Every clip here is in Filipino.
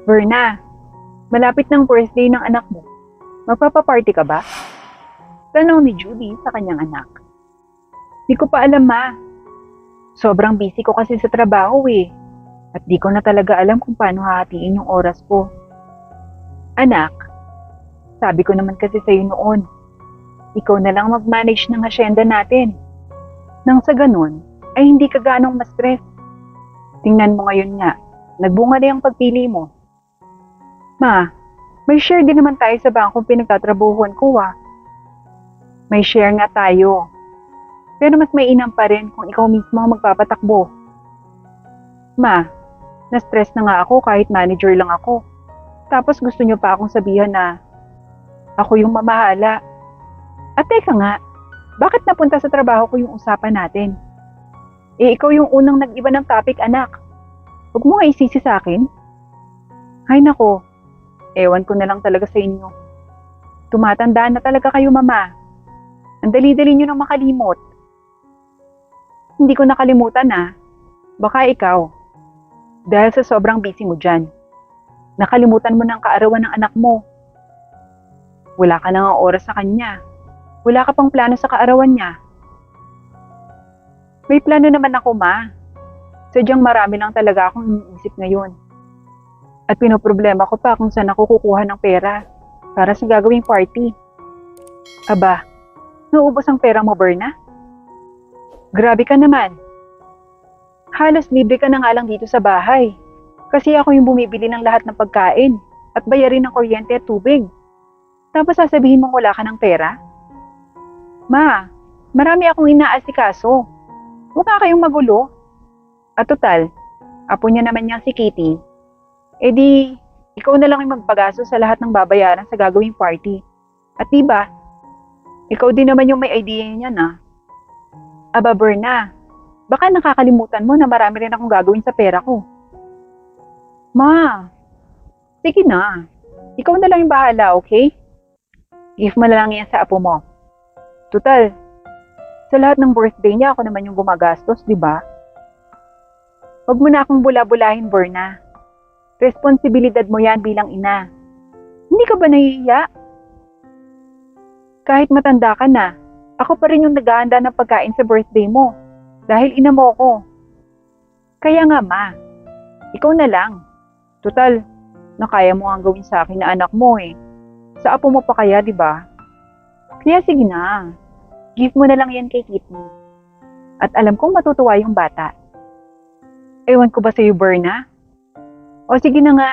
Verna, malapit ng birthday ng anak mo. Magpapaparty ka ba? Tanong ni Judy sa kanyang anak. Di ko pa alam, ma. Sobrang busy ko kasi sa trabaho eh. At di ko na talaga alam kung paano hahatiin yung oras ko. Anak, sabi ko naman kasi sa'yo noon, ikaw na lang mag-manage ng asyenda natin. Nang sa ganun, ay hindi ka ganong ma-stress. Tingnan mo ngayon nga, nagbunga na yung pagpili mo. Ma, may share din naman tayo sa bangkong pinagtatrabuhuan ko ah. May share nga tayo. Pero mas mainam pa rin kung ikaw mismo ang magpapatakbo. Ma, na-stress na nga ako kahit manager lang ako. Tapos gusto niyo pa akong sabihan na ako yung mamahala. At teka nga, bakit napunta sa trabaho ko yung usapan natin? Eh ikaw yung unang nag-iba ng topic, anak. Huwag mo nga isisi sa akin. Ay nako, ewan ko na lang talaga sa inyo. Tumatanda na talaga kayo, mama. Ang dali-dali nyo nang makalimot. Hindi ko nakalimutan ah. Baka ikaw. Dahil sa sobrang busy mo dyan. Nakalimutan mo ng kaarawan ng anak mo. Wala ka nang oras sa kanya. Wala ka pang plano sa kaarawan niya. May plano naman ako, ma. Sadyang marami lang talaga akong iniisip ngayon. At pinoproblema ko pa kung saan ako kukuha ng pera para sa gagawing party. Aba, naubos ang pera mo, Berna? Grabe ka naman. Halos libre ka na nga lang dito sa bahay. Kasi ako yung bumibili ng lahat ng pagkain at bayarin ng kuryente at tubig. Tapos sasabihin mong wala ka ng pera? Ma, marami akong inaasikaso. Huwag ka kayong magulo. At total, apo niya naman niyang si Kitty. E di, ikaw na lang yung magpagaso sa lahat ng babayaran sa gagawing party. At diba, ikaw din naman yung may idea niya na. Aba Berna, baka nakakalimutan mo na marami rin akong gagawin sa pera ko. Ma, sige na. Ikaw na lang yung bahala, okay? Give mo na lang yan sa apo mo. Total, sa lahat ng birthday niya, ako naman yung gumagastos, di ba? Huwag mo na akong bula-bulahin, Berna. Responsibilidad mo yan bilang ina. Hindi ka ba nahihiya? Kahit matanda ka na, ako pa rin yung naghahanda ng pagkain sa birthday mo. Dahil ina mo ko. Kaya nga ma, ikaw na lang. Total, nakaya mo ang gawin sa akin na anak mo eh. Sa apo mo pa kaya, di ba? Kaya sige na, give mo na lang yan kay Kitty. At alam kong matutuwa yung bata. Ewan ko ba sa'yo, Berna? O sige na nga,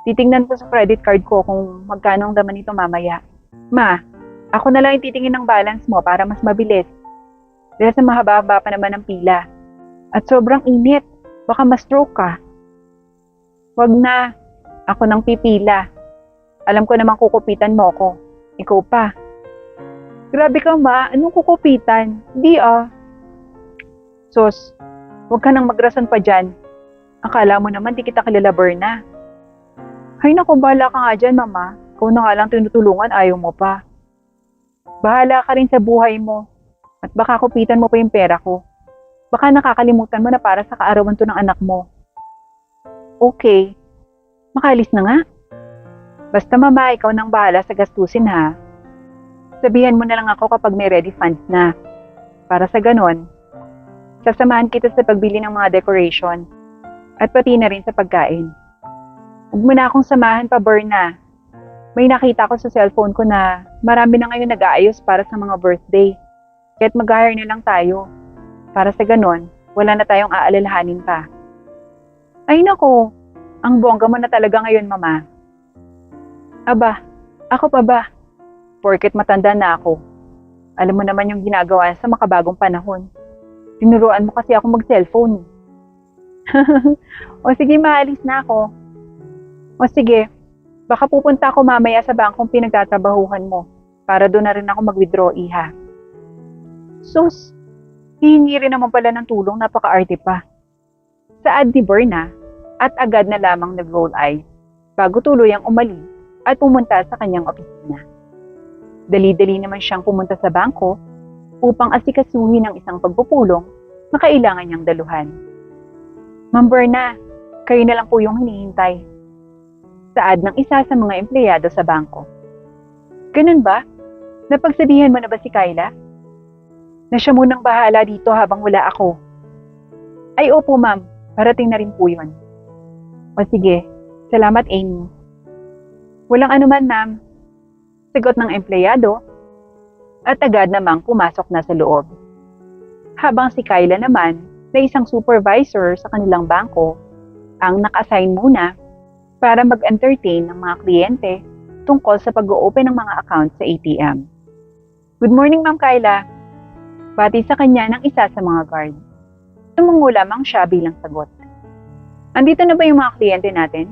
titingnan ko sa credit card ko kung magkano ang laman nito mamaya. Ma, ako na lang yung titingin ng balance mo para mas mabilis. Dahil sa mahaba-haba pa naman ang pila. At sobrang init, baka ma-stroke ka. Wag na, ako nang pipila. Alam ko namang kukupitan mo ko. Ikaw pa. Grabe ka ma, anong kukupitan? Di ah. Sus, huwag ka nang magrason pa dyan. Akala mo naman di kita kilala, Berna. Hay naku, bahala ka nga dyan, mama. Ikaw na nga lang tinutulungan, ayaw mo pa. Bahala ka rin sa buhay mo. At baka kupitan mo pa yung pera ko. Baka nakakalimutan mo na para sa kaarawan to ng anak mo. Okay. Makaalis na nga. Basta mama, ikaw nang bahala sa gastusin ha. Sabihan mo na lang ako kapag may ready funds na. Para sa ganon, sasamahan kita sa pagbili ng mga decoration. At pati na rin sa pagkain. Huwag mo na akong samahan pa, Berna. May nakita ko sa cellphone ko na marami na ngayon nag-aayos para sa mga birthday. Kaya't mag-hire na lang tayo. Para sa ganon, wala na tayong aalalahanin pa. Ay nako, ang bongga mo na talaga ngayon, mama. Aba, ako pa ba? Porket matanda na ako. Alam mo naman yung ginagawa sa makabagong panahon. Tinuruan mo kasi ako mag-cellphone. O sige, maalis na ako. O sige, baka pupunta ako mamaya sa bangkong pinagtatrabahuhan mo para doon na rin ako mag-withdraw, iha. Sus, hihingi rin naman pala ng tulong, napaka-arte pa. Saad ni Berna at agad na lamang nag-roll eyes bago tuluyang umalis at pumunta sa kanyang opisina. Dali-dali naman siyang pumunta sa bangko upang asikasuhin ang isang pagpupulong na kailangan niyang daluhan. Ma'am Berna, kayo na lang po yung hinihintay. Saad ng isa sa mga empleyado sa bangko. Ganun ba? Napagsabihan mo na ba si Kyla? Na siya munang bahala dito habang wala ako. Ay opo ma'am, parating na rin po yun. O sige, salamat Amy. Walang anuman ma'am. Sagot ng empleyado at agad namang pumasok na sa loob. Habang si Kyla naman na isang supervisor sa kanilang bangko ang naka-assign muna para mag-entertain ng mga kliyente tungkol sa pag-o-open ng mga account sa ATM. Good morning Ma'am Kyla. Bati sa kanya ng isa sa mga guard. Tumungo lamang siya bilang sagot. Andito na ba yung mga kliyente natin?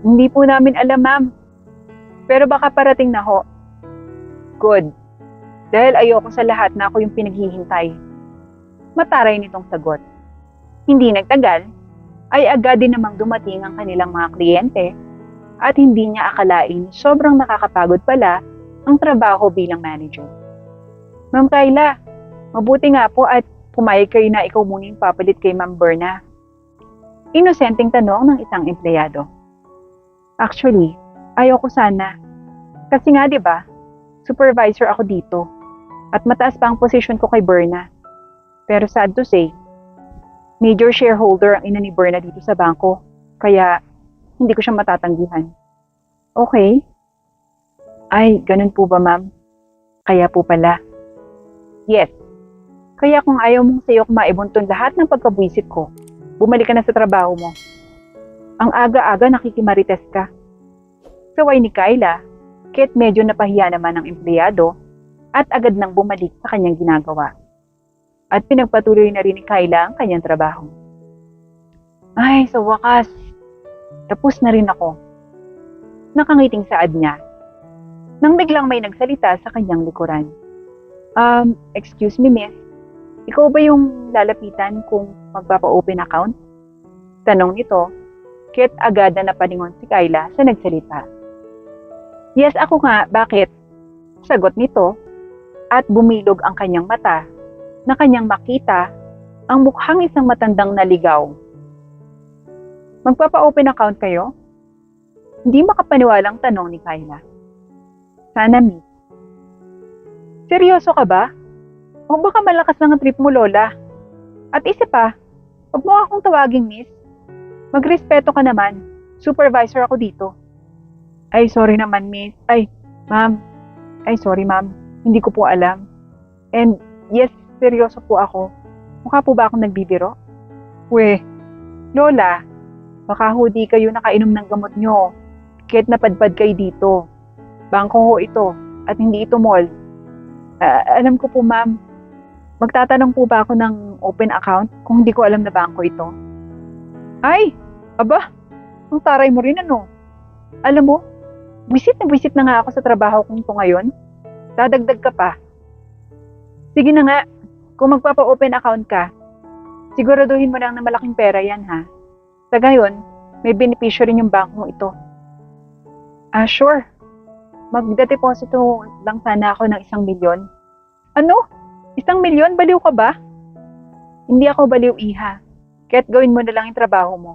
Hindi po namin alam ma'am. Pero baka parating na ho. Good. Dahil ayoko sa lahat na ako yung pinaghihintay. Mataray nitong sagot. Hindi nagtagal, ay agad din namang dumating ang kanilang mga kliyente at hindi niya akalain sobrang nakakapagod pala ang trabaho bilang manager. Ma'am Kyla, mabuti nga po at pumayag kayo na ikaw muna yung papalit kay Ma'am Berna. Inosenteng tanong ng isang empleyado. Actually, ayoko sana. Kasi nga 'di ba, supervisor ako dito at mataas pa ang posisyon ko kay Berna. Pero sad to say, major shareholder ang ina ni Berna dito sa bangko, kaya hindi ko siya matatanggihan. Okay? Ay, ganun po ba ma'am? Kaya po pala. Yes. Kaya kung ayaw mong sayok maibunton lahat ng pagkabwisit ko, bumalik ka na sa trabaho mo. Ang aga-aga nakikimarites ka. Saway ni Kyla, kahit medyo napahiya naman ang empleyado at agad nang bumalik sa kanyang ginagawa. At pinagpatuloy na rin ni Kyla ang kanyang trabaho. Ay, sa wakas, tapos na rin ako. Nakangiting saad niya. Nang biglang may nagsalita sa kanyang likuran. Excuse me miss, ikaw ba yung lalapitan kung magpapa-open account? Tanong nito, kahit agad na napalingon si Kyla sa nagsalita. Yes, ako nga, bakit? Sagot nito, at bumilog ang kanyang mata na kanyang makita ang mukhang isang matandang naligaw. Magpapa-open account kayo? Hindi makapaniwalang tanong ni Kyla. Sana miss. Seryoso ka ba? O baka malakas lang ang trip mo, Lola? At isa pa, huwag mo akong tawaging miss. Magrespeto ka naman. Supervisor ako dito. Ay, sorry naman miss. Ay, ma'am. Ay, sorry ma'am. Hindi ko po alam. And yes, seryoso po ako. Mukha po ba akong nagbibiro? Weh, Lola, baka di kayo nakainom ng gamot nyo. Kahit napadpad kayo dito. Bangko ho ito at hindi ito mall. Alam ko po ma'am, magtatanong po ba ako ng open account kung hindi ko alam na bangko ito? Ay, aba, ang taray mo rin ano. Alam mo, visit na nga ako sa trabaho kong ito ngayon. Dadagdag ka pa. Sige na nga, kung magpapa-open account ka, siguraduhin mo lang na malaking pera yan ha. Sa gayon, may benepisyo rin yung bangkong ito. Sure. Magdedeposito lang sana ako ng 1 milyon. Ano? 1 milyon? Baliw ka ba? Hindi ako baliw, iha. Kaya't gawin mo na lang yung trabaho mo.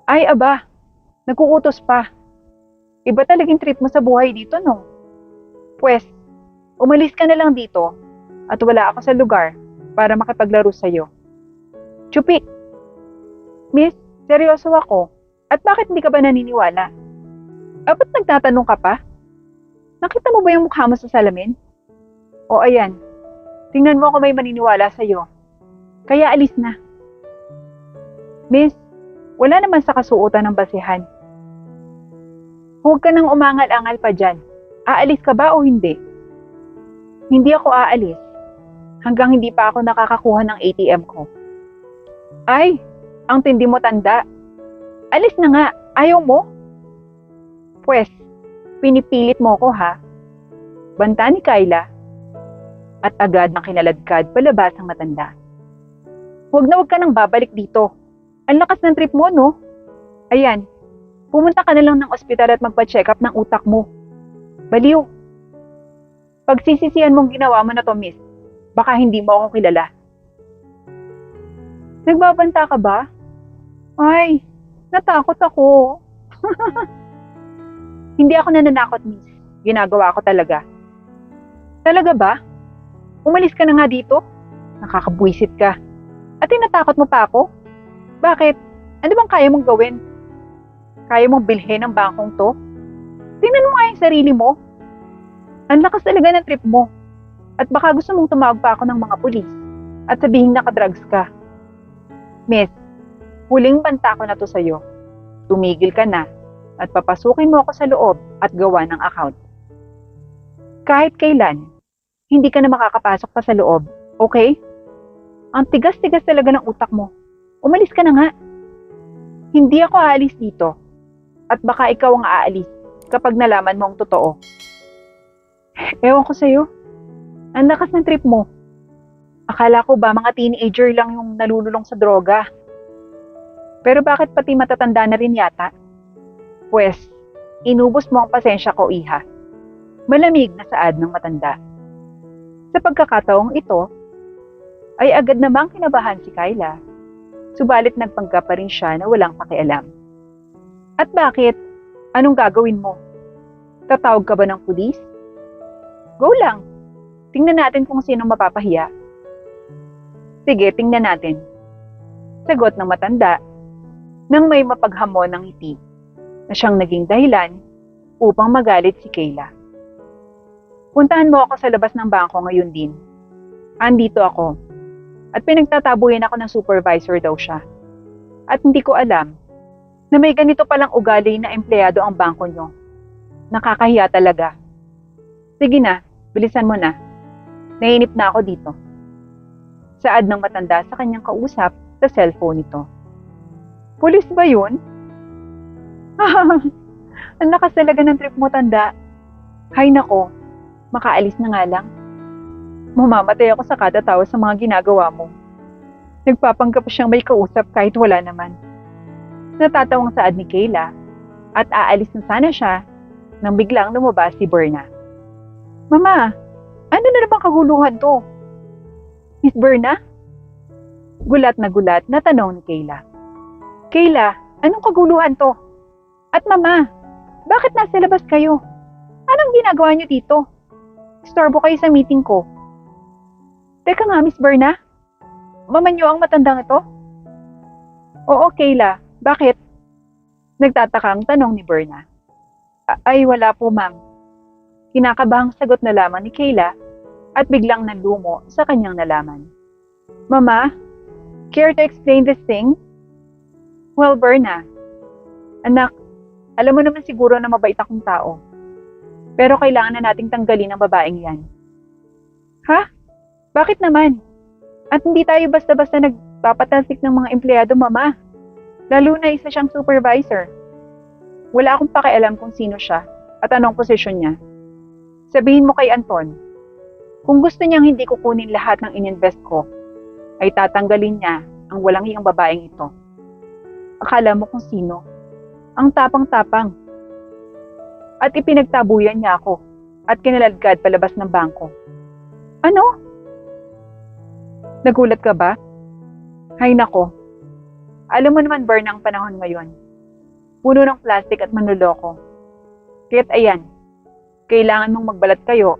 Ay, aba. Nag-uutos pa. Iba talagang trip mo sa buhay dito, no? Pwes, umalis ka na lang dito at wala ako sa lugar para makipaglaro sa'yo. Chupik! Miss, seryoso ako. At bakit hindi ka ba naniniwala? Ba't nagtatanong ka pa? Nakita mo ba yung mukha mo sa salamin? O ayan, tingnan mo kung may maniniwala sa'yo. Kaya alis na. Miss, wala naman sa kasuotan ng basihan. Huwag ka nang umangal-angal pa dyan. Aalis ka ba o hindi? Hindi ako aalis hanggang hindi pa ako nakakakuha ng ATM ko. Ay, ang tindi mo tanda. Alis na nga, ayaw mo? Pwes, pinipilit mo ko ha. Banta ni Kyla at agad na kinaladkad palabas ang matanda. Huwag ka nang babalik dito. Ang lakas ng trip mo, no? Ayan, pumunta ka na lang ng ospital at magpa-check up ng utak mo. Baliw. Pagsisisihan mong ginawa mo na to, miss, baka hindi mo ako kilala. Nagbabanta ka ba? Ay, natakot ako. Hindi ako nananakot, miss. Ginagawa ko talaga. Talaga ba? Umalis ka na nga dito? Nakakabwisit ka. At tinatakot mo pa ako? Bakit? Ano bang kaya mong gawin? Kaya mong bilhin ang bangkong to? Tingnan mo nga yung sarili mo. Ang lakas talaga ng trip mo. At baka gusto mong tumawag pa ako ng mga pulis at sabihin nakadrugs ka. Miss, huling banta ko na to sa'yo. Tumigil ka na at papasukin mo ako sa loob at gawa ng account. Kahit kailan, hindi ka na makakapasok pa sa loob, okay? Ang tigas-tigas talaga ng utak mo. Umalis ka na nga. Hindi ako aalis dito. At baka ikaw ang aalis kapag nalaman mo ang totoo. Ewan ko sa'yo. Ang lakas ng trip mo. Akala ko ba mga teenager lang yung nalululong sa droga? Pero bakit pati matatanda na rin yata? Pwes, inubos mo ang pasensya ko, iha. Malamig na saad ng matanda. Sa pagkakataong ito, ay agad namang kinabahan si Kyla. Subalit nagpanggap pa rin siya na walang pakialam. At bakit? Anong gagawin mo? Tatawag ka ba ng pulis? Go lang. Tingnan natin kung sino mapapahiya. Sige, tingnan natin. Sagot ng matanda nang may mapaghamon ng ngiti na siyang naging dahilan upang magalit si Kayla. Puntahan mo ako sa labas ng bangko ngayon din. Andito ako. At pinagtatabuyan ako ng supervisor daw siya. At hindi ko alam na may ganito palang ugali na empleyado ang bangko nyo. Nakakahiya talaga. Sige na, bilisan mo na. Nainip na ako dito. Saad ng matanda sa kanyang kausap sa cellphone nito. Pulis ba yun? Ang lakas talaga ng trip mo, tanda. Hay nako, makaalis na nga lang. Mamamatay ako sa katatawa sa mga ginagawa mo. Nagpapanggap siyang may kausap kahit wala naman. Natatawang saad ni Kayla at aalis na sana siya nang biglang lumabas si Berna. Mama, ano na namang kaguluhan to? Miss Berna? Gulat na tanong ni Kayla. Kayla, anong kaguluhan to? At mama, bakit nasa labas kayo? Anong ginagawa niyo dito? Istorbo kayo sa meeting ko. Teka nga, Miss Berna. Mama niyo ang matandang ito? Oo, Kayla. Bakit? Nagtatakang tanong ni Berna. Ay, wala po, ma'am. Kinakabahang sagot na lamang ni Kayla at biglang nalumo sa kanyang nalaman. Mama, care to explain this thing? Well, Berna, anak, alam mo naman siguro na mabait akong tao. Pero kailangan na nating tanggalin ang babaeng yan. Ha? Bakit naman? At hindi tayo basta-basta nagpapatalsik ng mga empleyado, mama. Lalo na isa siyang supervisor. Wala akong pakialam kung sino siya at anong posisyon niya. Sabihin mo kay Anton, kung gusto niyang hindi kukunin lahat ng ininvest ko, ay tatanggalin niya ang walang iyang babaeng ito. Akala mo kung sino? Ang tapang-tapang. At ipinagtabuyan niya ako at kinaladkad palabas ng bangko. Ano? Nagulat ka ba? Hay nako. Alam mo naman, Berna, ang panahon ngayon. Puno ng plastic at manloloko. Kaya't ayan, kailangan mong magbalat kayo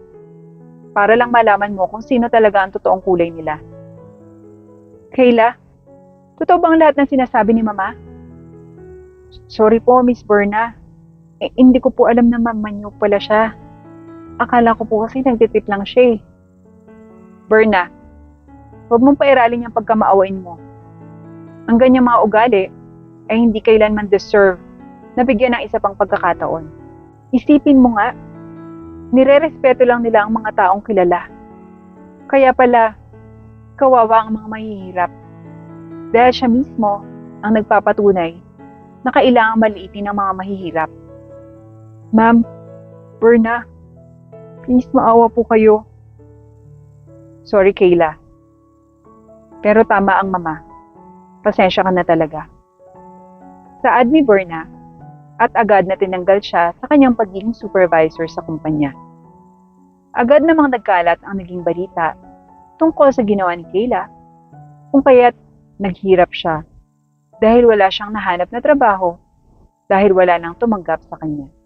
para lang malaman mo kung sino talaga ang totoong kulay nila. Kayla, totoo bang lahat ng sinasabi ni Mama? Sorry po, Miss Berna. Hindi ko po alam na mama niyo pala siya. Akala ko po kasi nagtitip lang siya eh. Berna, huwag mong pairalin yung pagkamaawain mo. Ang ganyang mga ugali ay hindi kailanman deserve na bigyan ng isa pang pagkakataon. Isipin mo nga, nire-respeto lang nila ang mga taong kilala. Kaya pala, kawawa ang mga mahihirap. Dahil siya mismo ang nagpapatunay na kailangang maliitin ang mga mahihirap. Ma'am, Berna, please maawa po kayo. Sorry, Kayla. Pero tama ang mama. Pasensya ka na talaga. Saad ni Berna at agad na tinanggal siya sa kanyang pagiging supervisor sa kumpanya. Agad namang nagkalat ang naging balita tungkol sa ginawa ni Kayla kung kaya't naghirap siya dahil wala siyang nahanap na trabaho dahil wala nang tumanggap sa kanya.